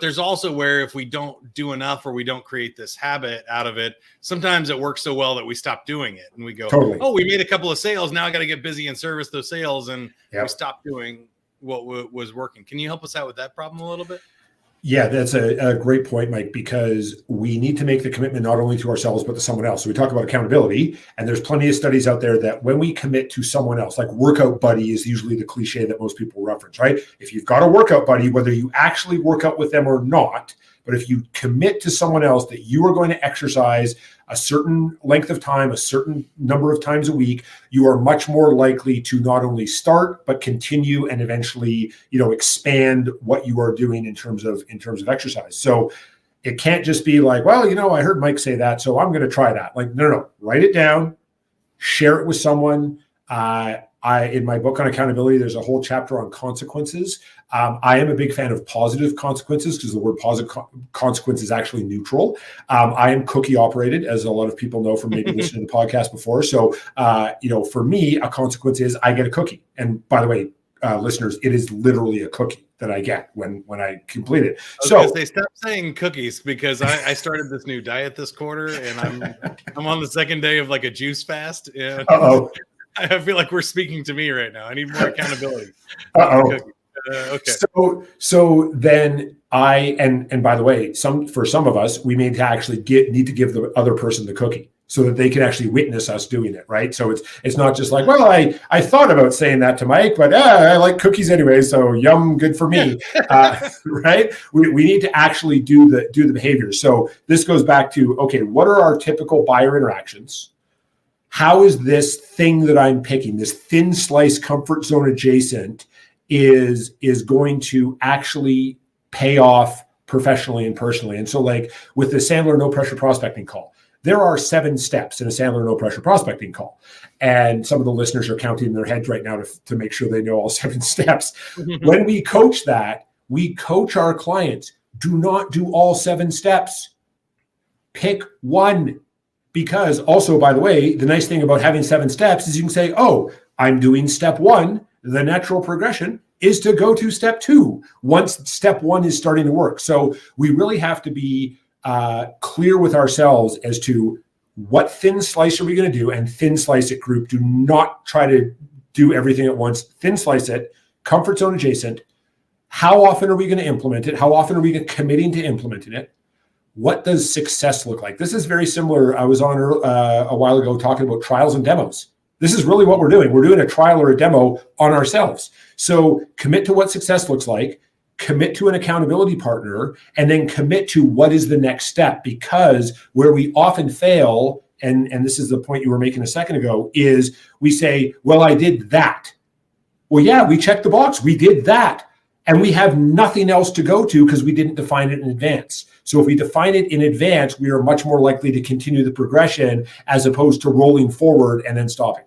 there's also where if we don't do enough or we don't create this habit out of it, sometimes it works so well that we stop doing it and we go, oh, we made a couple of sales. Now I got to get busy and service those sales. And we stop doing what was working. Can you help us out with that problem a little bit? Yeah, that's a great point, Mike, because we need to make the commitment not only to ourselves, but to someone else. So we talk about accountability, and there's plenty of studies out there that when we commit to someone else, like workout buddy is usually the cliche that most people reference, right? If you've got a workout buddy, whether you actually work out with them or not, but if you commit to someone else that you are going to exercise a certain length of time, a certain number of times a week, you are much more likely to not only start, but continue and eventually, expand what you are doing in terms of exercise. So it can't just be like, well, I heard Mike say that, so I'm going to try that. Like, no, write it down, share it with someone. In my book on accountability, there's a whole chapter on consequences. I am a big fan of positive consequences because the word positive consequence is actually neutral. I am cookie operated, as a lot of people know from maybe listening to the podcast before. So, for me, a consequence is I get a cookie. And by the way, listeners, it is literally a cookie that I get when I complete it. So they stopped saying cookies because I started this new diet this quarter, and I'm on the second day of like a juice fast. Yeah. I feel like we're speaking to me right now. I need more accountability. Okay. So then and by the way, for some of us, we may actually need to give the other person the cookie so that they can actually witness us doing it, right? So it's not just like, well, I thought about saying that to Mike, but I like cookies anyway, so yum, good for me, right? We need to actually do the behavior. So this goes back to, okay, what are our typical buyer interactions? How is this thing that I'm picking, this thin slice comfort zone adjacent, is going to actually pay off professionally and personally? And so like with the Sandler no pressure prospecting call, there are 7 steps in a Sandler no pressure prospecting call. And some of the listeners are counting in their heads right now to make sure they know all 7 steps. When we coach that, we coach our clients, do not do all 7 steps. Pick one. Because also, by the way, the nice thing about having 7 steps is you can say, oh, I'm doing step 1. The natural progression is to go to step 2 once step 1 is starting to work. So we really have to be clear with ourselves as to what thin slice are we going to do, and thin slice it, group. Do not try to do everything at once. Thin slice it, comfort zone adjacent. How often are we going to implement it? How often are we committing to implementing it? What does success look like? This is very similar. I was on a while ago talking about trials and demos. This is really what we're doing. We're doing a trial or a demo on ourselves. So commit to what success looks like, commit to an accountability partner, and then commit to what is the next step. Because where we often fail, and this is the point you were making a second ago, is we say, well, I did that. Well, yeah, we checked the box. We did that. And we have nothing else to go to because we didn't define it in advance. So if we define it in advance, we are much more likely to continue the progression as opposed to rolling forward and then stopping.